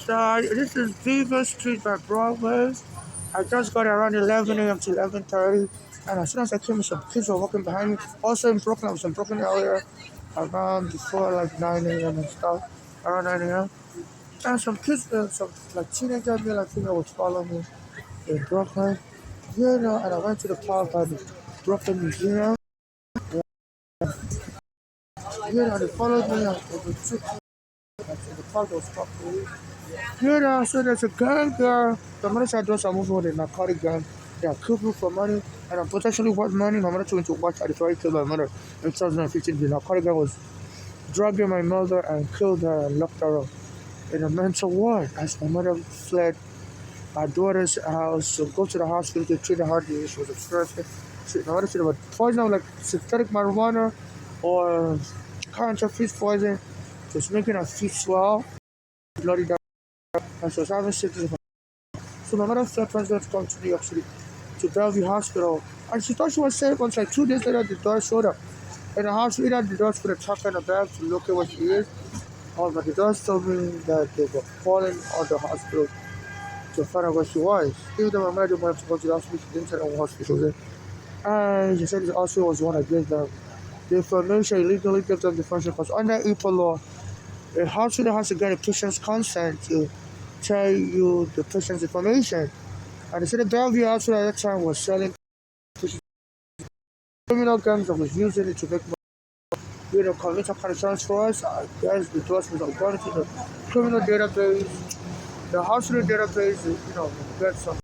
So this is Beaver Street by Broadway. I just got around 11 a.m. to 11:30, and as soon as I came, some kids were walking behind me. Also in Brooklyn, I was in Brooklyn earlier, around before like 9 a.m. and stuff, around 9 a.m. And some kids, some like teenager male and female was following me in Brooklyn. And I went to the park by the Brooklyn Museum. They followed me and they took me to the park that was properly. So there's a gang there. The mother said those are moving with a narcotic gang. They are killed for money and I'm potentially worth money. My mother told me to watch out before I killed my mother in 2015. The narcotic gang was drugging my mother and killed her and locked her up in a mental ward as my mother fled our daughter's house to go to the hospital to treat her heart disease. She was obstructed. My mother said about poison like synthetic marijuana or counterfeit poison. Just making her feet swell, bloody down, and she was having symptoms. So my mother fled president to come to New York City to Bellevue Hospital. And she thought she was safe until like 2 days later the daughter showed up. In the hospital, the doctors put a tucker in the bag to look at what she is. But the doctors told me that they were calling on the hospital to find out where she was. Even though my mother didn't want to go to the hospital, she didn't tell them what hospital was. And she said the hospital was the one that gave them the information, illegally gave them the information because under EPA law, a hospital has to get a patient's consent to tell you the patient's information. And they said the Bellevue Hospital at that time was selling criminal gangs that was using it to make money. Commit a kind of transfers. I guess the doctors was going to the criminal database, the hospital database, get some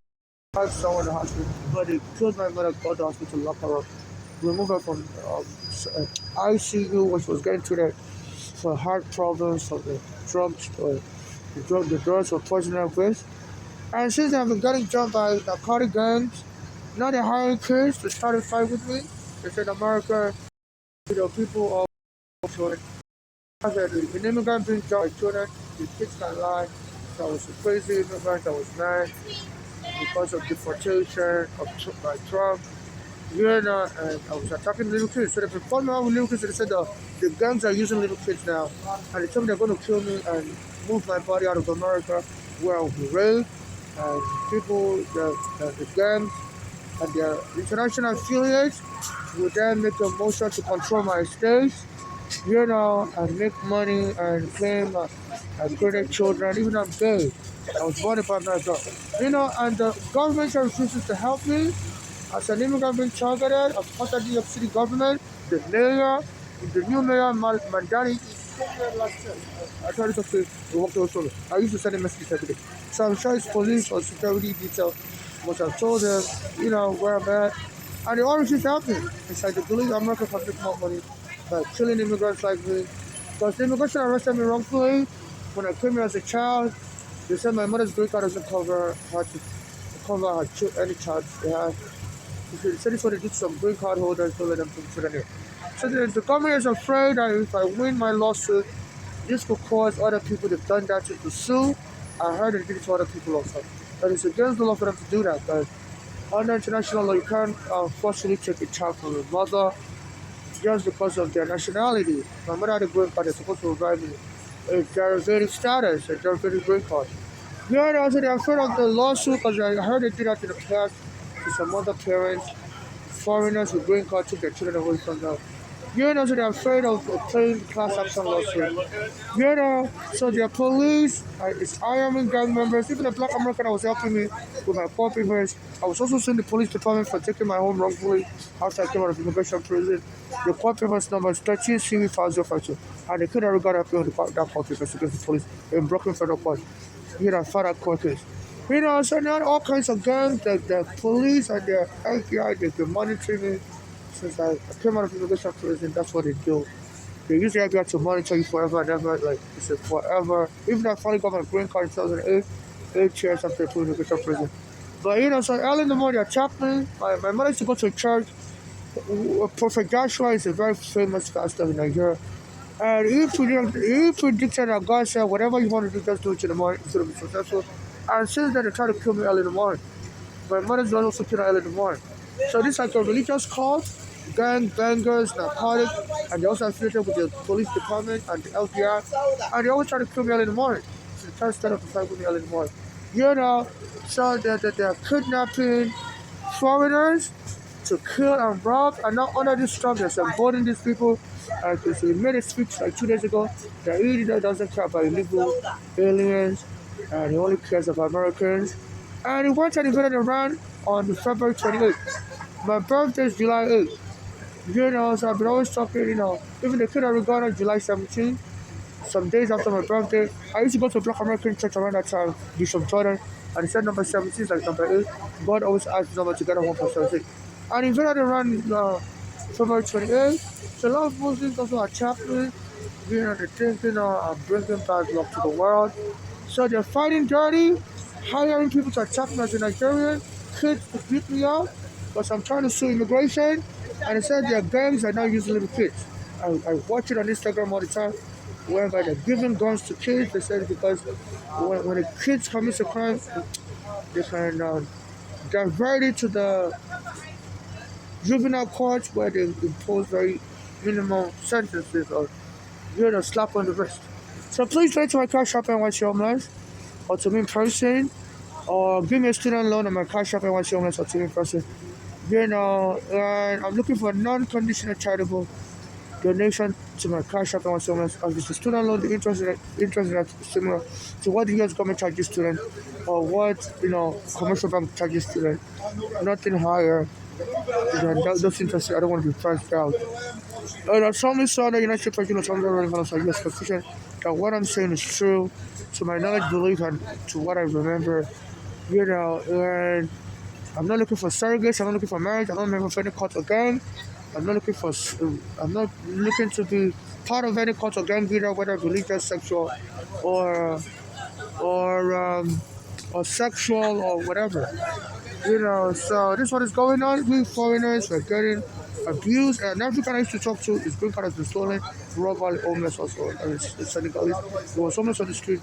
someone in the hospital. But they killed my mother, got the hospital, locked her up, remove her from ICU, which was getting treated for heart problems, for the drugs, the drugs were poisoning her with. And since then, I've been getting jumped by narcotic gangs. Now they're hiring kids to start a fight with me. They said America, people all children. The immigrant being jumped by children, the kids can lie. That was a crazy immigrant that was mad because of deportation by Trump. And I was attacking little kids. So they've been following around with little kids. So they said the gangs are using little kids now. And they told me they're going to kill me and move my body out of America where I will be raped. And people, the gangs and their international affiliates will then make a motion to control my estates, and make money and claim and create children, even I'm gay. I was born by my God. And the government refuses to help me. As an immigrant being targeted, as part of the New York City government, the new mayor, Mandani, last year. I tried to talk to him. I used to send him messages every day. So I'm sure his police or security detail must have told them, where I'm at. And they all refuse to help me. It's like they believe America can make more money by killing immigrants like me. Because the immigration arrested me wrongfully. When I came here as a child, they said my mother's green card doesn't cover any charge they have. They said it's what they did to some green card holders to let them come to here. So the government is afraid that if I win my lawsuit, this could cause other people that've done that to sue. I heard they did it to other people also. But it's against the law for them to do that. But under international law, you can't forcibly take a child from your mother just because of their nationality. My mother had a green card, they're supposed to provide me a derivative status, a derivative green card. Also they're afraid of the lawsuit because I heard they did that in the past to some other parents. Foreigners with green card took their children away from them. So they're afraid of playing class action lawsuit. So their police, it's IRM gang members, even the black American that was helping me with my poor papers. I was also suing the police department for taking my home wrongfully after I came out of immigration prison. The court papers number is 13 CV 5052. And they could have got up with that court papers against the police in Brooklyn Federal Court. Federal court case. So now all kinds of gangs, the police and the FBI, they've been monitoring me since I came out of immigration prison. That's what they do. They use the FBI to monitor you forever and ever, like it's forever. Even I finally got my green card in 2008, 8 years after immigration prison. But so early in the morning, I tapped me. My mother used to go to a church. Prophet Joshua is a very famous pastor in Nigeria. And he predicted that God said, whatever you want to do, just do it in the morning. It's going to be successful. And since then, they try to kill me early in the morning. My mother's also killed early in the morning. So this is like a religious cult, gang, bangers, narcotics, and they also affiliated with the police department and the FBI. And they always try to kill me early in the morning. they can't stand up to fight with me anymore. You know, so they're kidnapping foreigners to kill and rob, and not only this Trump that's boarding these people. Because he made a speech like 2 days ago that he really doesn't care about illegal aliens, and he only cares about Americans. And he went and invaded Iran on February 28th. My birthday is July 8th. You know, so I've been always talking, even the kid I regard on July 17th, some days after my birthday, I used to go to a Black American church around that time, Bishop Jordan, and he said number 17 is like number 8. God always asks his number together 1 for 17. And he invaded Iran February 28th. So a lot of Muslims also are chaplains, they're thinking of bringing bad luck to the world. So they're fighting dirty, hiring people to attack me as a Nigerian, kids to beat me up, because I'm trying to sue immigration, and they said their gangs are now using little kids. I watch it on Instagram all the time, whereby they're giving guns to kids. They said because when the kids commit a crime, they can divert it to the juvenile courts where they impose very minimal sentences or slap on the wrist. So please donate to my cash app and watch homeless, or to me in person, or give me a student loan on my cash app and watch homeless, or to me in person. And I'm looking for a non-conditional charitable donation to my cash app and watch homeless. If it's a student loan, the interest is similar to what the US government charges student, or what commercial bank charges student. Nothing higher than those interests. I don't want to be priced out. And I solemnly saw the United States President of the U.S. Constitution that what I'm saying is true to my knowledge, belief, and to what I remember. And I'm not looking for surrogates. I'm not looking for marriage. I'm not looking for any cult or gang. I'm not looking to be part of any cult or gang either, whether religious, sexual, or sexual or whatever. So this is what is going on. We foreigners are getting abused, and every guy I used to talk to, his green card has been stolen, robbed, homeless also. It's Senegalese. He was homeless on the street.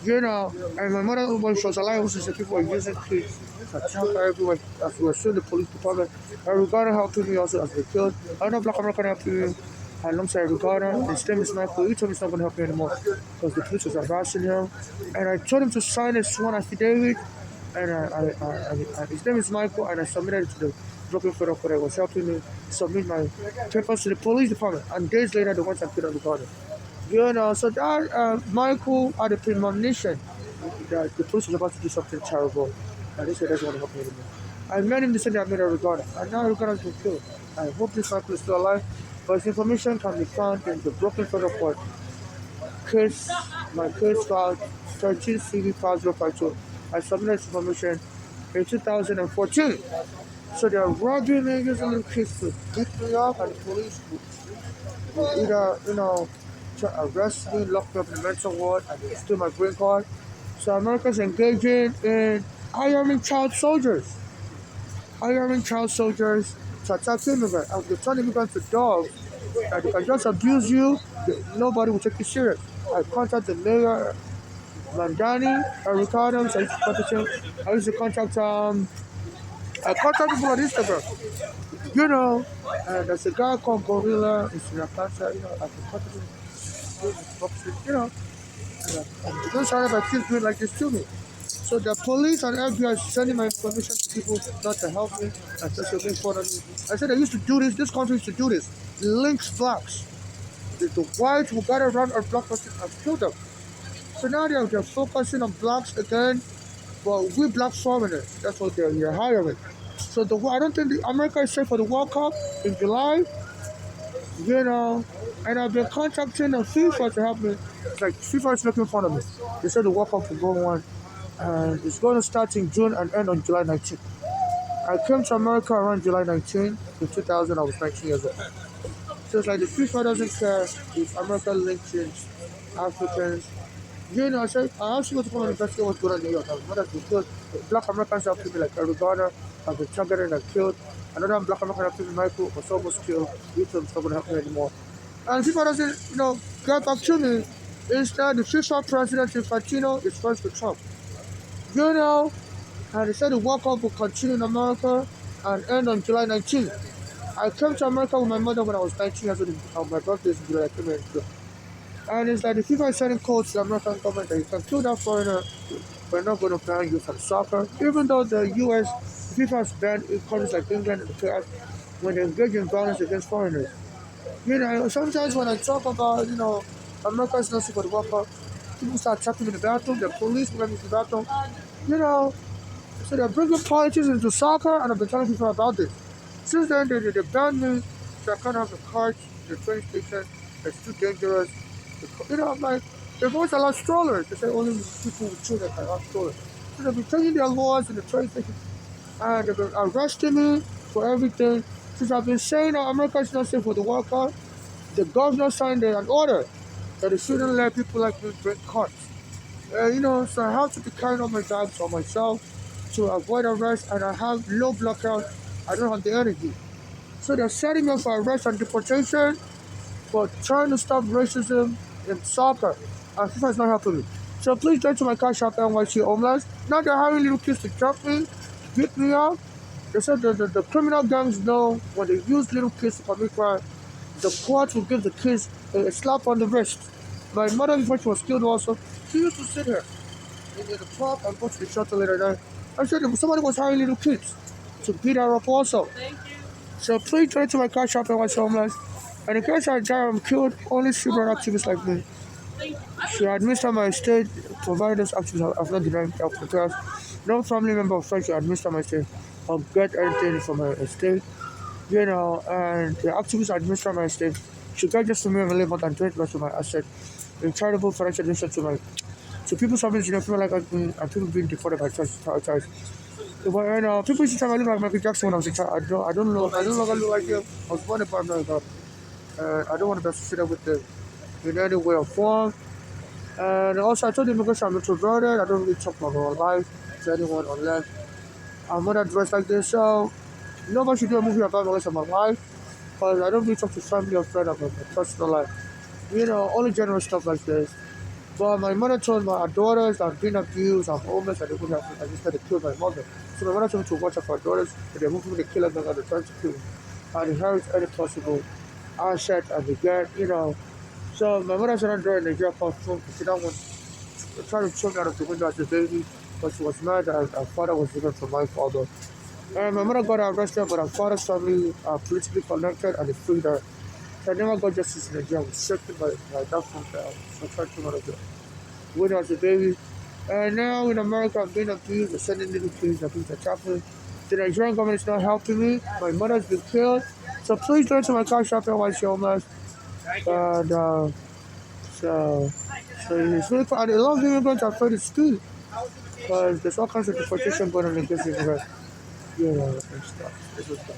And my mother was alive, also said people were using kids to attack her everywhere. As we were suing the police department, I regard helping me also as they killed. I know Black American helping me. And alongside Ricardo, his name is Michael. He told me he's not going to help me anymore because the police was harassing him. And I told him to sign a sworn affidavit. And his name is Michael, and I submitted it to the Brooklyn Federal Court. I was helping me submit my papers to the police department, and days later they went and killed the garden. So that Michael had a premonition that the police was about to do something terrible, and they said they doesn't want to help me anymore. I met him, they said they had made a regard, and now Ricardo has been killed. I hope this Michael is still alive, but his information can be found in the Brooklyn Federal Court. My case file 13 CV 5052. I submitted this information in 2014. So they're robbing niggas and little kids to beat me up, and the police will either, try to arrest me, lock me up in the mental ward, and steal my green card. So America's engaging in hiring child soldiers. To attack immigrants. And they turn immigrants to dogs, and they can just abuse you. Nobody will take you serious. I contacted the mayor, Mandani, Ricardo, so I used to contact I contact people on Instagram, and there's a guy called Gorilla, it's in Atlanta, I can contact him, and don't sorry about kids doing like this to me. So the police and FBI are sending my information to people not to help me, and just to make fun of me. I said I used to do this country used to do this. Lynch blacks. The whites who got around our black person and killed them. So now they're focusing on blacks again, but we black foreigners. That's what they're hiring. So I don't think America is safe for the World Cup in July. And I've been contacting the FIFA to help me. It's like FIFA is making fun of me. They said the World Cup will go on, and it's going to start in June and end on July 19th. I came to America around July 19th. In 2000, I was 19 years old. So it's like the FIFA doesn't care if America lynches Africans. So I also go to come and investigate what's going on in New York. What has been killed? Black Americans have people like Eric Garner have been targeted and killed. Another Black American have people, Michael, was almost killed. It's not going to happen anymore. And FIFA doesn't, get back to me. Instead, the FIFA president, Infantino, is first to Trump. And they said the World Cup will continue in America and end on July 19th. I came to America with my mother when I was 19 years old. My birthday is in July. I came here in July. And it's like the FIFA is sending codes to the American government that you can kill that foreigner, we're not going to ban you from soccer. Even though the US, FIFA has banned countries like England and the US when they engage in violence against foreigners. Sometimes when I talk about, America's not for the World Cup, people start tapping in the bathroom, the police will let me to the bathroom. You know, so they're bringing politics into soccer, and I've been telling people about this. Since then, they banned me, so I can't have the carts, the train station, it's too dangerous. I'm like, they've always allowed strollers. They say only people with children can have strollers. So they've been changing their laws in the train station, and they've been arresting me for everything. Since I've been saying that America is not safe for the World Cup, the governor signed an order that they shouldn't let people like me bring carts. So I have to be carrying all my bags on myself to avoid arrest, and I have low blood count. I don't have the energy. So they're setting me up for arrest and deportation for trying to stop racism in soccer. And FIFA is not helping me. So please go to my cash app NYC homeless. Now they're hiring little kids to jump me, beat me up. They said the criminal gangs know when they use little kids to commit crime, the court will give the kids a slap on the wrist. My mother, before she was killed also, she used to sit here in the park and go to the shelter later that. I said somebody was hiring little kids to beat her up also. So please turn to my cash shop and watch homeless. And in case I die or I'm killed, only super activists like me should administer my estate, provided those activists have not denied help because no family member or friend should administer my estate or get anything from my estate. And the activists administer my estate should get just to me available than 20% of my asset in charitable financial donation to people suffering, people like me and people being deported by church. But people used to tell me I look like Michael Jackson when I was a child. I don't look like him. I was born in America. I don't want to be associated with them in any way or form. And also, I told them because I'm introverted, I don't really talk about my whole life to anyone unless I'm not dressed like this. So, nobody should do a movie about the rest of my life because I don't really talk to family or friends about my personal life. Only general stuff like this. But my mother told my daughters that I'm being abused, I'm homeless, and I just had to kill my mother. So my mother told me to watch out for her daughters, and they're moving to kill them and they're trying to kill me. And inherit any possible asset and they get. So my mother said I'm during the jail for phone because she don't want to try to throw me out of the window as a baby, but she was mad that her father was different from my father. And my mother got arrested, but her father's family are politically connected and they freed her. So I never got justice in the jail. I was shaken by that phone call. So I tried to run when I was a baby. And now in America, I'm being abused. They're sending little kids that things are happening. The Nigerian government is not helping me. My mother's been killed. So please go to my car shop and watch homeless. And so, so it's really fun. And a lot of immigrants are afraid to school because there's all kinds of deportation going on against immigrants, and stuff. This was fun.